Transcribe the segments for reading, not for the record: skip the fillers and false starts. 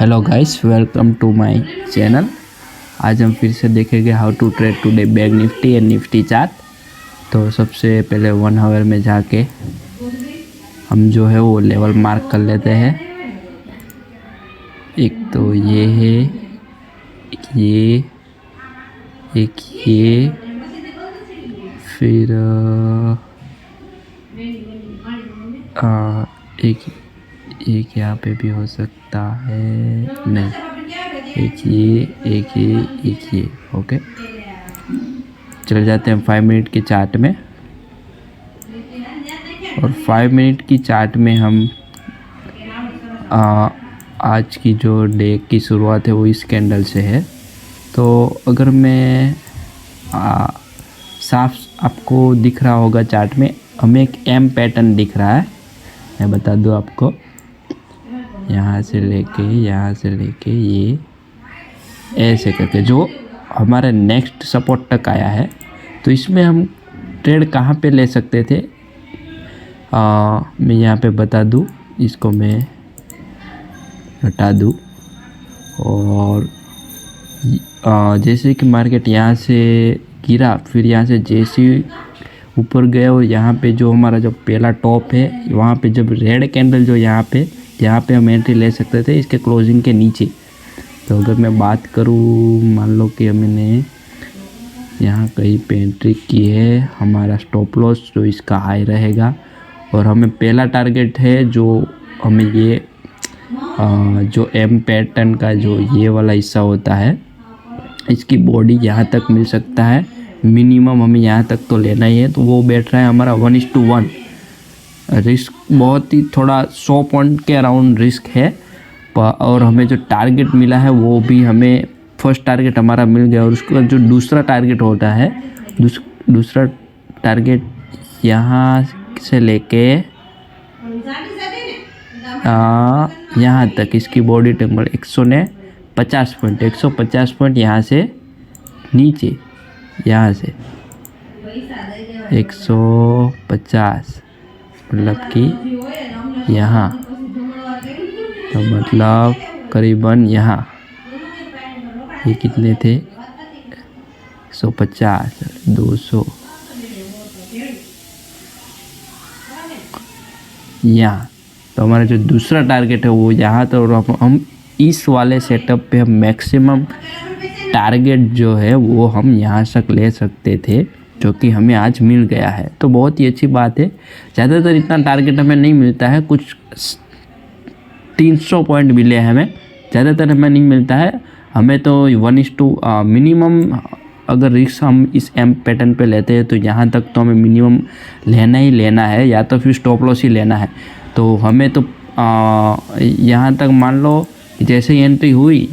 Hello guys, welcome to my channel. आज हम फिर से देखेंगे how to trade today bank Nifty and Nifty chart. तो सबसे पहले 1 आवर में जाके हम जो है वो लेवल मार्क कर लेते हैं। एक तो ये है, एक ये फिर एक यहाँ पे भी हो सकता है, नहीं, एक ये। ओके, चले जाते हैं 5 मिनट के चार्ट में। और 5 मिनट की चार्ट में हम आज की जो डे की शुरुआत है वो इस कैंडल से है। तो अगर मैं साफ आपको दिख रहा होगा चार्ट में, हमें एक एम पैटर्न दिख रहा है। मैं बता दूं आपको, यहाँ से लेके ये ऐसे करके जो हमारे नेक्स्ट सपोर्ट तक आया है। तो इसमें हम ट्रेड कहाँ पे ले सकते थे, मैं यहाँ पे बता दूँ, इसको मैं हटा दूँ। और जैसे कि मार्केट यहाँ से गिरा, फिर यहाँ से जैसे ऊपर गया और यहाँ पे जो हमारा जो पहला टॉप है, वहाँ पे जब रेड कैंडल जो यहाँ पे हम एंट्री ले सकते थे इसके क्लोजिंग के नीचे। तो अगर मैं बात करूँ, मान लो कि हमने यहाँ कहीं पे एंट्री की है, हमारा स्टॉप लॉस जो इसका हाई रहेगा। और हमें पहला टारगेट है जो हमें ये जो एम पैटर्न का जो ये वाला हिस्सा होता है, इसकी बॉडी यहाँ तक मिल सकता है। मिनिमम हमें यहाँ तक तो लेना ही है। तो वो बैठ रहा है हमारा 1:1। रिस्क बहुत ही थोड़ा 100 पॉइंट के अराउंड रिस्क है। और हमें जो टारगेट मिला है वो भी हमें फर्स्ट टारगेट हमारा मिल गया। और उसका जो दूसरा टारगेट होता है, दूसरा टारगेट यहाँ से लेके यहाँ तक, इसकी बॉडी टेम्पर 150 पॉइंट यहाँ से नीचे, यहाँ से 150 मतलब कि यहाँ, तो मतलब करीबन यहाँ ये कितने थे, 150, 200 यहाँ। तो हमारा जो दूसरा टारगेट है वो यहाँ। तो हम इस वाले सेटअप पे हम मैक्सिमम टारगेट जो है वो हम यहाँ तक ले सकते थे, जो कि हमें आज मिल गया है। तो बहुत ही अच्छी बात है। ज़्यादातर इतना टारगेट हमें नहीं मिलता है, कुछ 300 पॉइंट मिले हैं हमें, ज़्यादातर हमें नहीं मिलता है। हमें तो 1:2 मिनिमम, अगर रिस्क हम इस एम पैटर्न पे लेते हैं तो यहाँ तक तो हमें मिनिमम लेना ही लेना है, या तो फिर स्टॉप लॉस ही लेना है। तो हमें तो यहाँ तक मान लो कि जैसे ही एंट्री हुई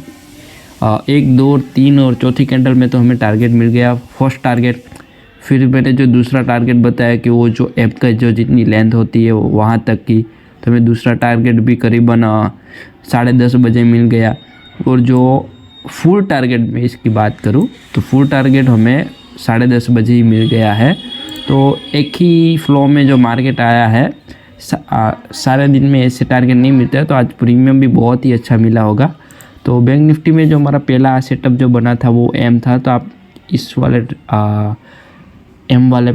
1, 2, 3 और चौथी कैंडल में तो हमें टारगेट मिल गया, फर्स्ट टारगेट। फिर मैंने जो दूसरा टारगेट बताया कि वो जो ऐप का जो जितनी लेंथ होती है वो वहाँ तक की, तो हमें दूसरा टारगेट भी करीबन 10:30 बजे मिल गया। और जो फुल टारगेट में इसकी बात करूँ तो फुल टारगेट हमें 10:30 बजे ही मिल गया है। तो एक ही फ्लो में जो मार्केट आया है, सारे दिन में ऐसे टारगेट नहीं मिलते हैं। तो आज प्रीमियम भी बहुत ही अच्छा मिला होगा। तो बैंक निफ्टी में जो हमारा पहला सेटअप जो बना था वो एम था। तो आप इस वाले एम वाले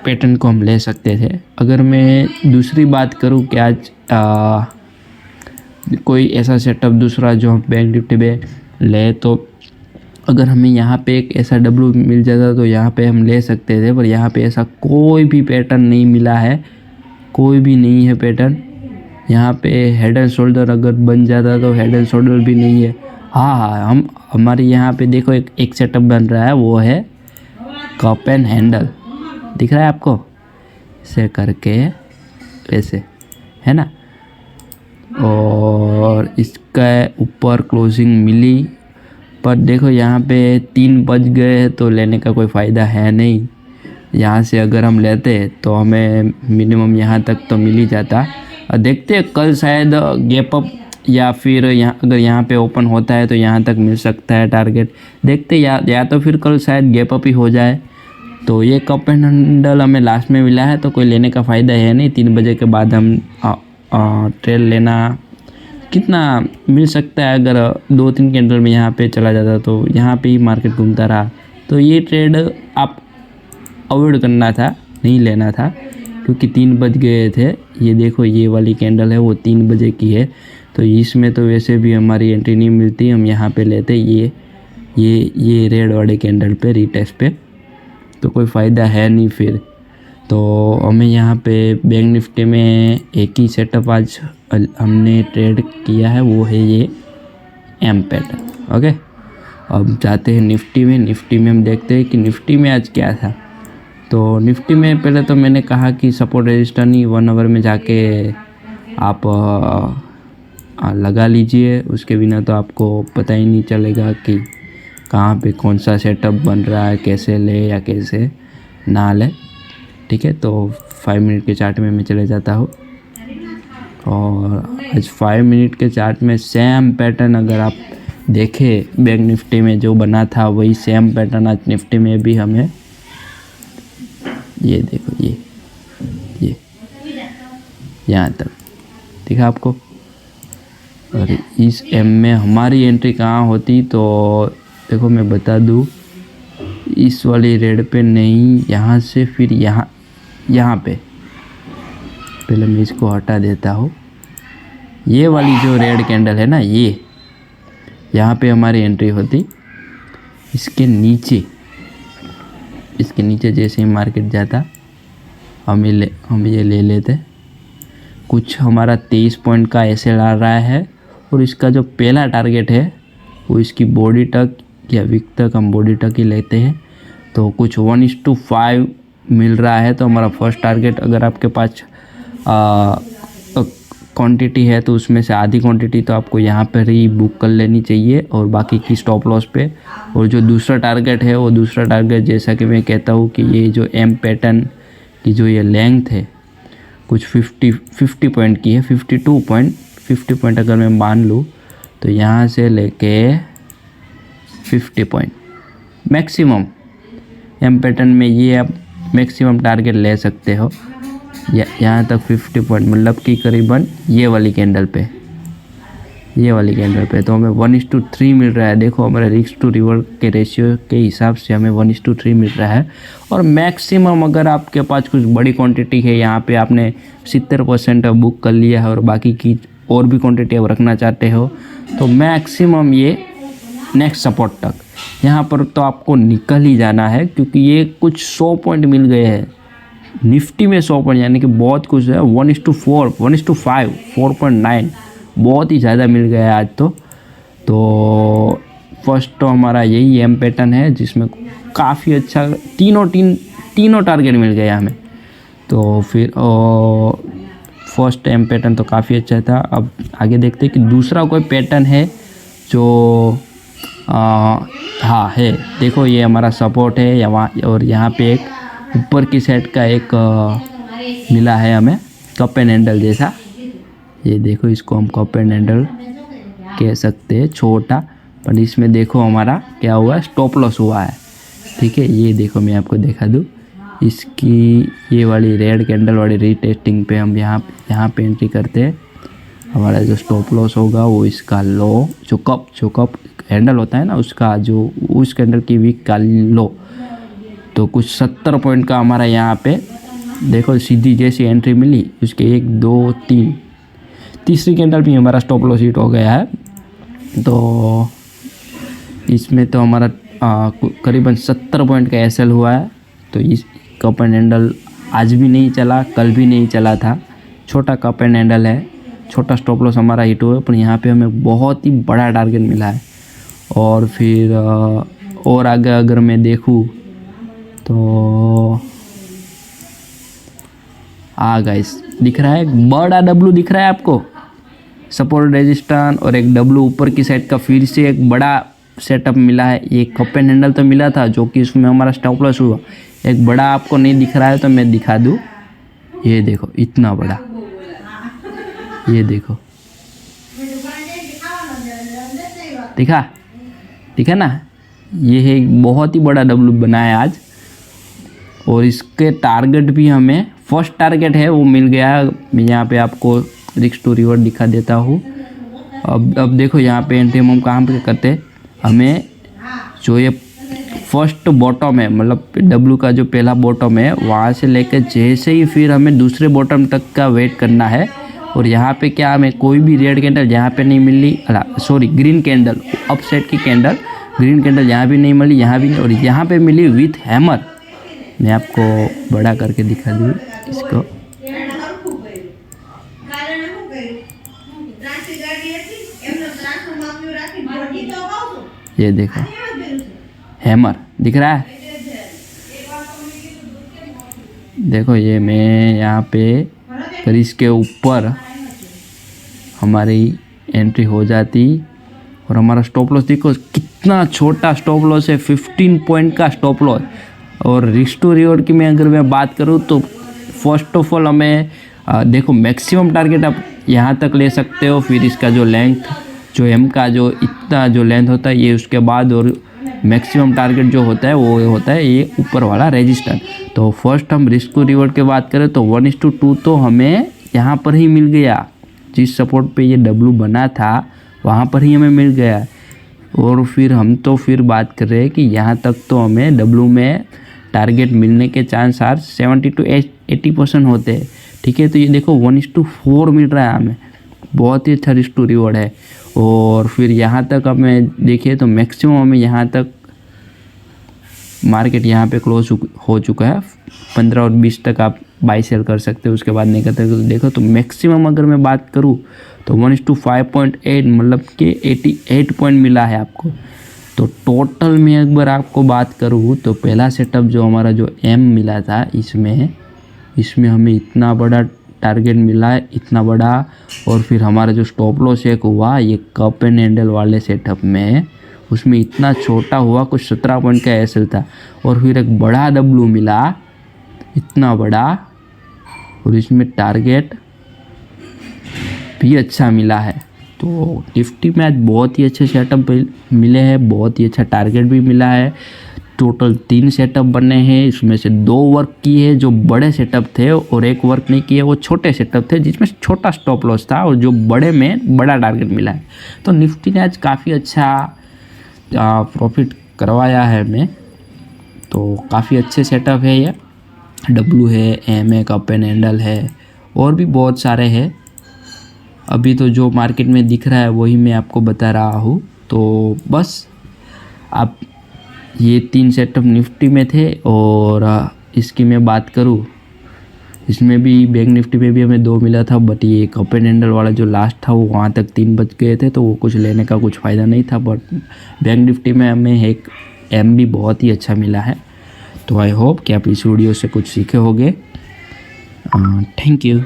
पैटर्न को हम ले सकते थे। अगर मैं दूसरी बात करूं कि आज कोई ऐसा सेटअप दूसरा जो हम बैंक निफ्टी में ले, तो अगर हमें यहाँ पे एक ऐसा डब्ल्यू मिल जाता तो यहाँ पे हम ले सकते थे। पर यहाँ पे ऐसा कोई भी पैटर्न नहीं मिला है, कोई भी नहीं है पैटर्न। यहाँ पे हेड एंड शोल्डर अगर बन जाता तो हेड एंड शोल्डर भी नहीं है। हाँ, हमारे यहाँ पे देखो एक सेटअप बन रहा है, वो है कप एंड हैंडल। दिख रहा है आपको, ऐसे करके ऐसे, है ना। और इसका ऊपर क्लोजिंग मिली, पर देखो यहाँ पे 3 बज गए तो लेने का कोई फ़ायदा है नहीं। यहाँ से अगर हम लेते तो हमें मिनिमम यहाँ तक तो मिल ही जाता। देखते हैं कल शायद गैप अप, या फिर यहाँ अगर यहाँ पे ओपन होता है तो यहाँ तक मिल सकता है टारगेट। देखते या तो फिर कल शायद गैप अप ही हो जाए। तो ये कप एंड हैंडल हमें लास्ट में मिला है, तो कोई लेने का फ़ायदा है नहीं। 3 बजे के बाद हम ट्रेड लेना कितना मिल सकता है अगर 2-3 कैंडल में यहाँ पे चला जाता तो यहाँ पे ही मार्केट घूमता रहा तो ये ट्रेड आप अवॉइड करना था, नहीं लेना था, क्योंकि 3 बज गए थे। ये देखो ये वाली कैंडल है वो 3 बजे की है, तो इसमें तो वैसे भी हमारी एंट्री नहीं मिलती, हम यहाँ पे लेते ये रेड वाले कैंडल पे रीटेस्ट पे, तो कोई फ़ायदा है नहीं फिर। तो हमें यहाँ पे बैंक निफ्टी में एक ही सेटअप आज हमने ट्रेड किया है, वो है ये एम पैटर्न। ओके, अब जाते हैं निफ्टी में हम देखते हैं कि निफ्टी में आज क्या था। तो निफ्टी में पहले तो मैंने कहा कि सपोर्ट रजिस्टर नहीं, 1 आवर में जाके आप लगा लीजिए, उसके बिना तो आपको पता ही नहीं चलेगा कि कहाँ पे कौन सा सेटअप बन रहा है, कैसे ले या कैसे ना ले। ठीक है, तो 5 मिनट के चार्ट में मैं चले जाता हूँ और आज 5 मिनट के चार्ट में सेम पैटर्न अगर आप देखें बैंक निफ्टी में जो बना था वही सेम पैटर्न आज निफ्टी में भी हमें, ये देखो ये यहाँ तक दिखा आपको। और इस एम में हमारी एंट्री कहाँ होती, तो देखो मैं बता दूँ, इस वाली रेड पे नहीं, यहाँ से फिर यहाँ पे पहले मैं इसको हटा देता हूँ। ये वाली जो रेड कैंडल है ना, ये यहाँ पे हमारी एंट्री होती। इसके नीचे जैसे ही मार्केट जाता हम ये ले लेते। कुछ हमारा 23 पॉइंट का ऐसे ला रहा है और इसका जो पहला टारगेट है वो इसकी बॉडी तक या वीक तक हम बॉडी तक ही लेते हैं। तो कुछ 1:5 मिल रहा है, तो हमारा फर्स्ट टारगेट, अगर आपके पास क्वांटिटी है तो उसमें से आधी क्वांटिटी तो आपको यहाँ पर ही बुक कर लेनी चाहिए और बाकी की स्टॉप लॉस पे। और जो दूसरा टारगेट है वो दूसरा टारगेट, जैसा कि मैं कहता हूँ कि ये जो एम पैटर्न की जो ये लेंथ है कुछ 50 पॉइंट की है, 50 पॉइंट अगर मैं मान लूँ तो यहाँ से लेके 50 पॉइंट मैक्सिमम एम पैटर्न में ये आप मैक्सिमम टारगेट ले सकते हो। यहाँ तक 50 पॉइंट, मतलब कि करीबन ये वाली कैंडल पे तो हमें 1:3 मिल रहा है। देखो हमारे रिस्क टू रिवॉर्ड के रेशियो के हिसाब से हमें 1:3 मिल रहा है। और मैक्सिमम अगर आपके पास कुछ बड़ी क्वांटिटी है, यहाँ पे आपने 70% बुक कर लिया है और बाकी की और भी क्वांटिटी आप रखना चाहते हो, तो मैक्सिमम ये नेक्स्ट सपोर्ट तक यहाँ पर तो आपको निकल ही जाना है, क्योंकि ये कुछ 100 पॉइंट मिल गए हैं निफ्टी में। 100 पॉइंट यानी कि बहुत कुछ है। 1:4 1:5 4.9 बहुत ही ज़्यादा मिल गया है आज तो फर्स्ट तो हमारा यही एम पैटर्न है जिसमें काफ़ी अच्छा तीनों टारगेट मिल गया हमें। तो फिर फर्स्ट एम पैटर्न तो काफ़ी अच्छा था। अब आगे देखते हैं कि दूसरा कोई पैटर्न है जो हाँ है। देखो ये हमारा सपोर्ट है यहाँ, और यहाँ पे एक ऊपर की साइड का एक मिला है हमें कप एंड हैंडल जैसा। ये देखो इसको हम कप एंड हैंडल कह सकते हैं, छोटा, पर इसमें देखो हमारा क्या हुआ, स्टॉप लॉस हुआ है। ठीक है, ये देखो मैं आपको दिखा दूँ, इसकी ये वाली रेड कैंडल वाली रीटेस्टिंग पे हम यहाँ पे एंट्री करते हैं। हमारा जो स्टॉप लॉस होगा वो इसका लो, जो कप हैंडल होता है ना, उसका जो उस कैंडल की वीक का लो, तो कुछ 70 पॉइंट का हमारा यहाँ पे देखो सीधी जैसी एंट्री मिली, उसके 1 2 3 तीसरी कैंडल भी हमारा स्टॉप लॉस हिट हो गया है। तो इसमें तो हमारा करीबन 70 पॉइंट का एसएल हुआ है। तो इस कप एंड हैंडल आज भी नहीं चला, कल भी नहीं चला था, छोटा कप एंड हैंडल है, छोटा स्टॉप लॉस हमारा हिट हुआ, पर यहाँ पे हमें बहुत ही बड़ा टारगेट मिला है। और फिर और आगे अगर मैं देखूँ तो गाइस दिख रहा है, एक बड़ा डब्लू दिख रहा है आपको, सपोर्ट रेजिस्टेंस, और एक डब्लू ऊपर की साइड का फिर से एक बड़ा सेटअप मिला है। ये कप एंड हैंडल तो मिला था जो कि इसमें हमारा स्टॉप लॉस हुआ, एक बड़ा आपको नहीं दिख रहा है तो मैं दिखा दूँ। ये देखो इतना बड़ा, ये देखो दिखा ना, ये है बहुत ही बड़ा डब्लू बना है आज। और इसके टारगेट भी हमें, फर्स्ट टारगेट है वो मिल गया। मैं यहाँ पे आपको रिस्क टू रिवॉर्ड दिखा देता हूँ। अब देखो यहाँ पे एंट्री हम कहाँ पे करते हैं, हमें जो ये फर्स्ट बॉटम है, मतलब डब्लू का जो पहला बॉटम है वहाँ से लेकर जैसे ही फिर हमें दूसरे बॉटम तक का वेट करना है। और यहाँ पे क्या हमें कोई भी रेड कैंडल यहाँ पे नहीं मिली, sorry green candle, upside की कैंडल, ग्रीन कैंडल यहाँ भी नहीं मिली, यहाँ भी नहीं, और यहाँ पे मिली विथ हैमर। मैं आपको बड़ा करके दिखा दूँ इसको, ये देखो हैमर दिख रहा है। देखो ये मैं यहाँ पे फिर इसके ऊपर हमारी एंट्री हो जाती और हमारा स्टॉप लॉस देखो कितना छोटा स्टॉप लॉस है, 15 पॉइंट का स्टॉप लॉस। और रिस्क टू रिवॉर्ड की अगर मैं बात करूँ तो फर्स्ट ऑफ ऑल हमें देखो मैक्सिमम टारगेट आप यहाँ तक ले सकते हो, फिर इसका जो लेंथ, जो एम का जो इतना जो लेंथ होता है ये, उसके बाद और मैक्सिमम टारगेट जो होता है वो होता है ये ऊपर वाला रजिस्टर। तो फर्स्ट हम रिस्क टू रिवॉर्ड की बात करें तो 1:2 तो हमें यहाँ पर ही मिल गया, जिस सपोर्ट पे ये डब्लू बना था वहाँ पर ही हमें मिल गया। और फिर हम तो फिर बात कर रहे हैं कि यहाँ तक तो हमें डब्लू में टारगेट मिलने के चांस 70 to 80% होते हैं, ठीक है। तो ये देखो 1:4 मिल रहा है हमें, बहुत ही अच्छा रिस्क टू रिवॉर्ड है। और फिर यहाँ तक हमें देखिए तो मैक्सिमम हमें यहाँ तक मार्केट यहाँ पे क्लोज हो चुका है, 15 और 20 तक आप बाई सेल कर सकते हो, उसके बाद नहीं करते। तो देखो तो मैक्सिमम अगर मैं बात करूँ तो 1:5.8 मतलब कि 88 पॉइंट मिला है आपको। तो टोटल में एक बार आपको बात करूँ तो पहला सेटअप जो हमारा जो एम मिला था इसमें हमें इतना बड़ा टारगेट मिला है, इतना बड़ा। और फिर हमारा जो स्टॉप लॉस एक हुआ ये कप एंड हैंडल वाले सेटअप में, उसमें इतना छोटा हुआ, कुछ 17 पॉइंट का एसएल था। और फिर एक बड़ा डब्लू मिला, इतना बड़ा, और इसमें टारगेट भी अच्छा मिला है। तो निफ्टी में आज बहुत ही अच्छे सेटअप मिले हैं, बहुत ही अच्छा टारगेट भी मिला है। टोटल 3 सेटअप बने हैं, इसमें से 2 वर्क किए जो बड़े सेटअप थे और एक वर्क नहीं किए, वो छोटे सेटअप थे जिसमें छोटा स्टॉप लॉस था और जो बड़े में बड़ा टारगेट मिला है। तो निफ्टी ने आज काफ़ी अच्छा प्रॉफिट करवाया है हमें। तो काफ़ी अच्छे सेटअप है, ये डब्लू है, एम है, कप एंड हैंडल है, और भी बहुत सारे हैं। अभी तो जो मार्केट में दिख रहा है वही मैं आपको बता रहा हूँ। तो बस आप ये 3 सेटअप निफ्टी में थे। और इसकी मैं बात करूँ, इसमें भी बैंक निफ्टी में भी हमें 2 मिला था, बट ये कप एंड हैंडल वाला जो लास्ट था वो वहाँ तक 3 बच गए थे, तो वो कुछ लेने का कुछ फ़ायदा नहीं था। बट बैंक निफ्टी में हमें एक एम भी बहुत ही अच्छा मिला है। तो आई होप कि आप इस वीडियो से कुछ सीखे होंगे। Thank you.